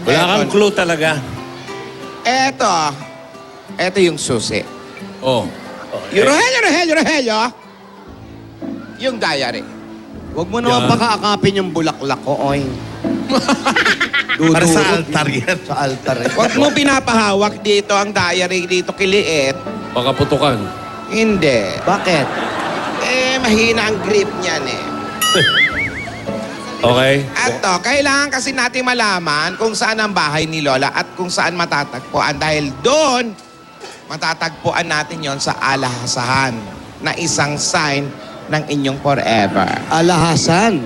Wala kang clue talaga. Eto yung susi. Oh. Rogelio. Yung diary. Huwag mo naman pakaakapin yung bulaklak ko, oy. Para sa altar yan. Sa altar. Huwag mo pinapahawak dito ang diary dito kiliit. Baka putukan. Hindi. Bakit? Mahina ang grip niyan eh. Okay? At kailangan kasi natin malaman kung saan ang bahay ni Lola at kung saan matatagpuan. Dahil doon, matatagpuan natin yon sa alahasahan na isang sign ng inyong forever. Alahasan.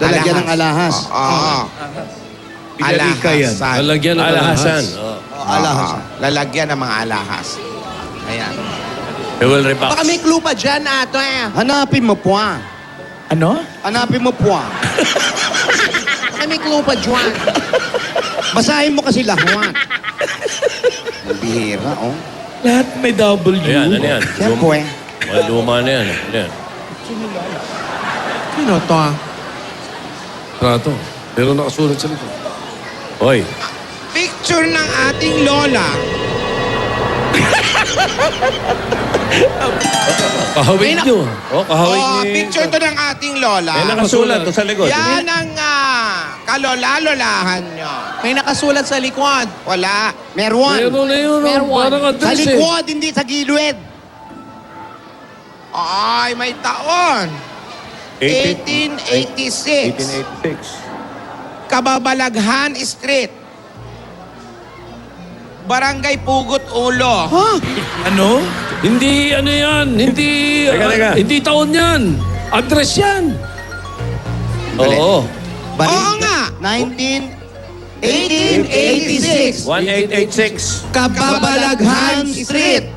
Lalagyan ng alahas. Oo. Pinarika yan. Alahasan. Lalagyan ng Alahasan. alahas. Alahasan. Lalagyan ng mga alahas. Ayan. We will rebox. Baka may clue pa dyan, ato eh. Hanapin mo puwa. Ano? Hanapin mo puwa. Baka may clue pa dyan. Basahin mo kasi lahat. Bihira, oh. Lahat may W. Ayan, ano yan? Siyempre. Luma na yan. Ano yan? Sino to ah? Trato. Pero nakasulat sa likod. Hoy. Picture ng ating Lola. Kahawig nyo. Oh, kahawig ni... Picture to ng ating Lola. May nakasulat to sa likod. Yan ang kalola-lolahan nyo. May nakasulat sa likod. Wala. Meron. Meron na yun. Meron. Parang Sa address eh. likod, hindi sa gilid. Ay, may taon. 1886. 1886. Kababalaghan Street. Barangay Pugot Ulo. Ano? Hindi, ano yan. Hindi, Teka. hindi taon yan. Address yan. Oo. Oo nga. 1886. 1886. Kababalaghan Street.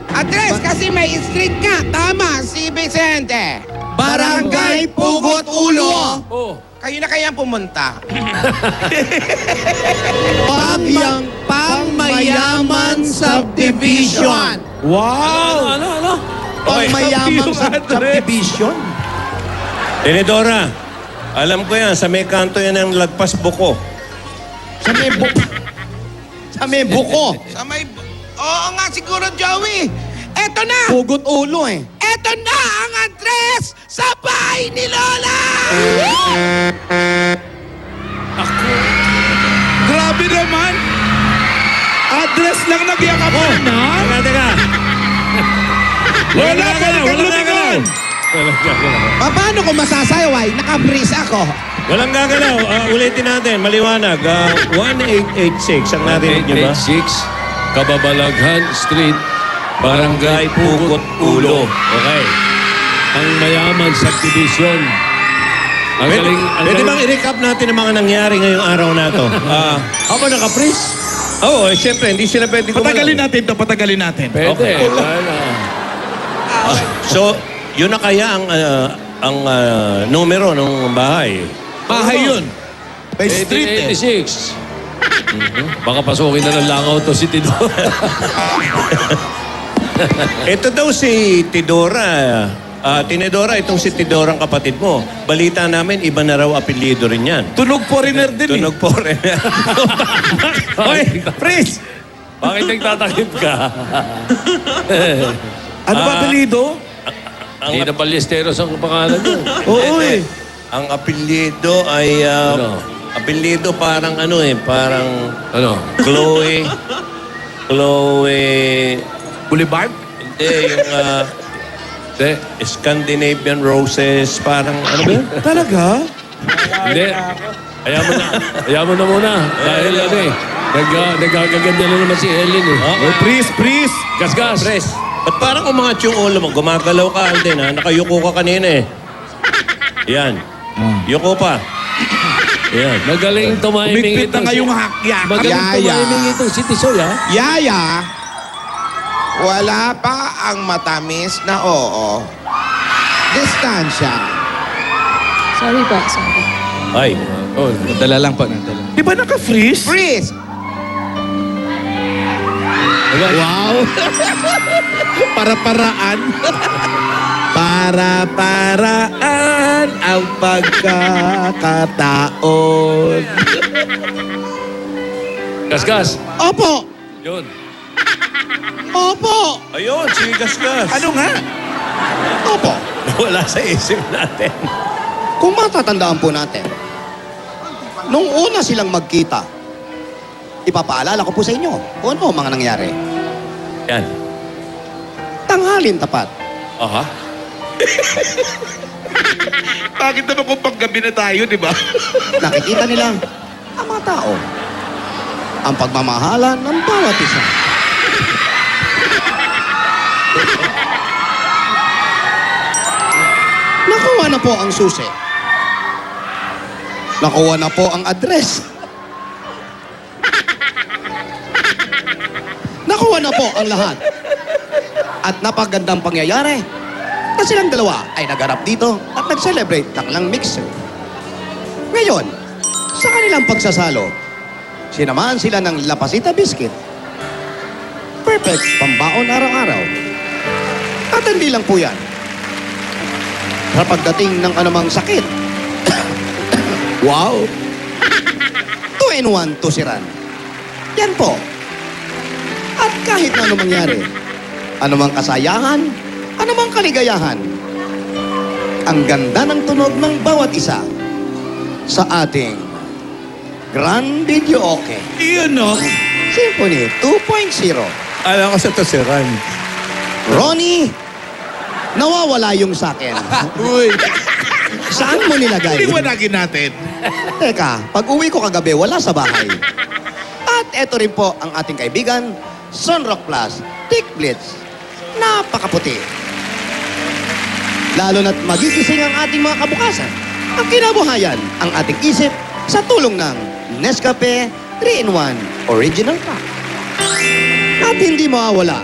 Address kasi may street ka. Tama, si Vicente. Barangay Pugot Ulo. Oh. Kayo na kayang pumunta. Pangmayaman Subdivision. Wow! Ano? Pangmayamang Yung address. subdivision. Tenedora, alam ko yan. Sa may kanto yan ang lagpas buko. Sa may buko. Sa may buko. Sa may... Oo nga siguro, Joey. Eto na! Pugot ulo eh. Eto na ang address sa bahay ni Lola! Grabe naman! Address lang nagyakapan na? Teka. Wala pa rin lumingon! Paano ko masasayaway? Naka-freeze ako. Walang gagalaw. Ulitin natin. Maliwanag. 1886. Ang narinig niyo ba? 1886, Kababalaghan Street, Barangay Pugot Ulo. Okay. Ang mayaman subdivision. Ang Pwede, galing, ang pwede galing. bang i-recap natin ang mga nangyari ngayong araw na to? Ako naka-freeze? Oo, siyempre, hindi sila pwede Patagalin natin to, patagalin natin. Pwede. Okay. Wala. So, yun na kaya ang numero ng bahay. Bahay yun. By street eh. 1886. Baka pasukin na ng langaw to si Tidor. Ito daw si Tidora. Tinedora, itong si Tidora ang kapatid mo. Balita namin, iba na raw apelyido rin yan. Tunog foreigner din eh. Tunog po rin. Hoy, Prince! Bakit nagtatakip ka? Ano ba apelido? Hindi na Ballesteros ang pangalan mo. Oo eh. Ang apelyido ay... Ano? apelyido parang ano eh, parang Ano? Chloe... Boulevard? Hindi, yung Hindi. Scandinavian Roses, parang ano ba yun? Talaga? Hindi. Ayaw mo na muna. Dahil ano eh. Nagagaganda na naman si Helen eh. Oh, please. Gas. Pres, ba't parang umangat yung ulo mo? Gumagalaw ka, Alden, ha? Nakayuko ka kanina eh. Yan. Yuko pa. Yan. Magaling tumiming Umigpit na ngayong hakya. Magaling Yaya. tumiming itong si Tisoy, ha? Yaya, wala pa ang matamis na oo. Distansya. Sorry po, sorry. Ay. Oh, Nadala lang po, nadala. Di ba naka-freeze? Freeze! Wow! Para-paraan. Para-paraan ang pagkakataon. Kaskas. Opo! Yun. Opo! Ayun, si Gasgas. Ano nga? Opo! Wala sa isip natin. Kung matatandaan po natin, nung una silang magkita, ipapaalala ko po sa inyo kung ano ang mga nangyari. Yan. Tanghalin tapat. Aha. Bakit naman kung panggabi na tayo, di ba? Nakikita nila ang mga tao. Ang pagmamahalan ng bawat isa. Nakuha na po ang susi. Nakuha na po ang address. Nakuha na po ang lahat. At napagandang pangyayari na silang dalawa ay nagharap dito at nag-celebrate ng lang mixer. Ngayon, sa kanilang pagsasalo, sinamahan sila ng Lapasita Biscuit. Perfect pambaon araw-araw. At hindi lang po yan. Sa pagdating ng anumang sakit. Wow! 2-in-1 tusiran. Yan po. At kahit na anong mangyari, anumang kasayahan, anumang kaligayahan, ang ganda ng tunog ng bawat isa sa ating Grand Video Okay. Iyon, no? Symphony 2.0. Alam ko sa tusiran. Ronnie, nawawala yung sakin. Uy, Saan mo nilagay? liwanagin natin. Teka, pag uwi ko kagabi, wala sa bahay. At eto rin po ang ating kaibigan, Sunrock Plus, Tick Blitz. Napakaputi. Lalo na't magigising ang ating mga kabukasan. Ang kinabuhayan, ang ating isip sa tulong ng Nescafe 3-in-1 Original Pack. At hindi mawawala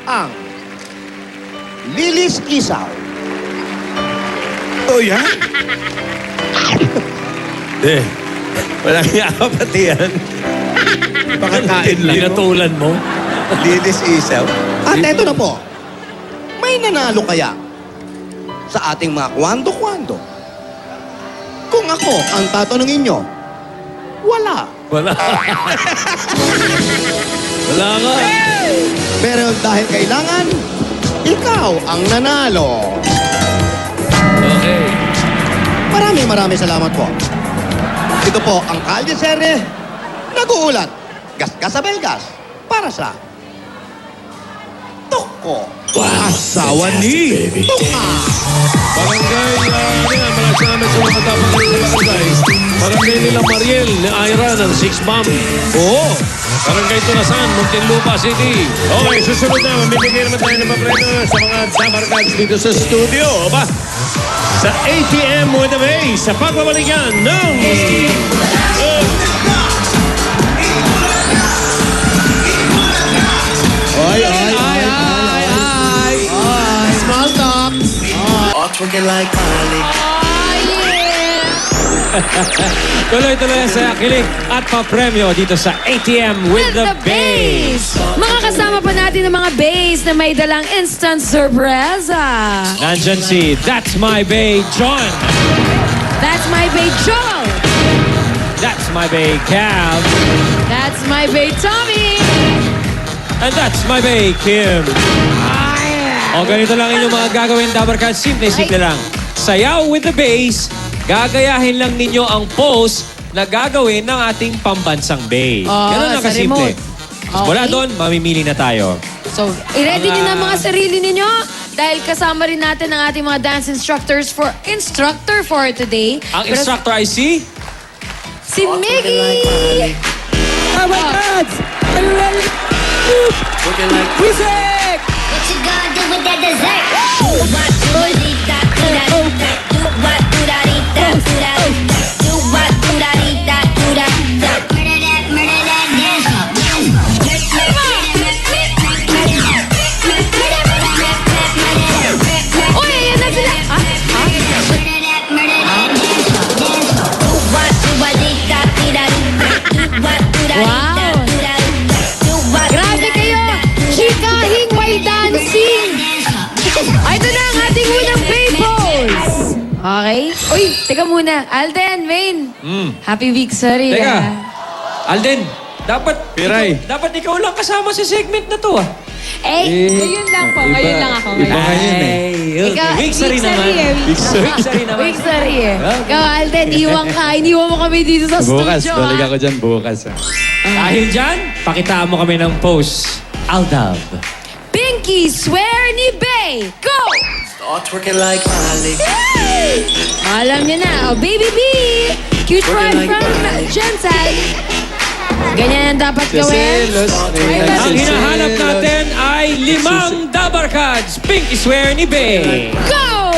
ang Lilis Isaw. Oh, yan? Walang nga pati yan. Pakakain lang. Linatulan mo. Lilis isaw. At eto na po, may nanalo kaya sa ating mga kwando-kwando? Kung ako ang tatanungin nyo, wala. Wala. Wala nga. Pero dahil kailangan, ikaw ang nanalo. Okay. Maraming salamat po. Ito po ang Kalye Serre, nag-uulat, Gasgas sa Belgas, para sa Toko. Asawa ni. Barangay, ano yan, maraming salamat sa mga dapat ng barangay. Barangay nila Mariel, ni Ira ng 6 Ma'am. Oo. Barangay Tunasan, Muntinlupa City. Okay, susunod na. Mamimigay naman tayo ng papreno sa mga Dabarkads dito sa studio. Aba, sa ATM with the Base, sa pagbabalikan ng... Small talk. Tuloy-tuloy ang saya, kilig at papremyo dito sa ATM with the Base. Mga kasama pa natin ng mga base na may dalang instant sorpresa. Nandyan si That's My Bay John. That's my babe Joel. That's My Bay Cam. That's my babe Tommy. And that's My Bay Kim. O ganito lang inyong mga gagawin, Dabarkads. Simple-simple lang. Sayaw with the Base. Gagayahin lang ninyo ang pose na gagawin ng ating pambansang Bay. Ganun lang sa kasimple. remote. Mula Okay. doon, mamimili na tayo. So, i-ready niyo na ang mga sarili ninyo dahil kasama rin natin ang ating mga dance instructors for today. Ang Pero instructor ay si... si Miggy! Dabarkads! Are you ready? Music! What you gonna do with that dessert? Do what, do what, do that, do that, do what, do that, do that, do that, do what, do that, do that, do that. Murder that, dance up. Uy, ayan na sila! Grabe kayo! Chikahing may dancing! Ay, ito na ang ating unang Bay pose! Okay, Okay? Uy, teka muna. Alden, Main. Happy week, sorry. Teka, Alden, dapat Piray. ikaw lang kasama sa segment na to ah. Ngayon lang po. Ngayon lang ako. Iba ngayon eh. Ikaw, Week sorry naman. Week sorry naman. Week sorry eh. Ikaw, Alden, iniwan mo kami dito sa studio. ako dyan bukas. Dahil dyan, pakitaan mo kami ng post. Aldab. Pinky Swear ni Bay. Go! Alam niyo na. Oh, Baby B. Cute Fry from Jensen. Ganyan ang dapat gawin. Ang hinahanap natin ay 5 Dabarkads. Pinky Swear ni Bay. Go!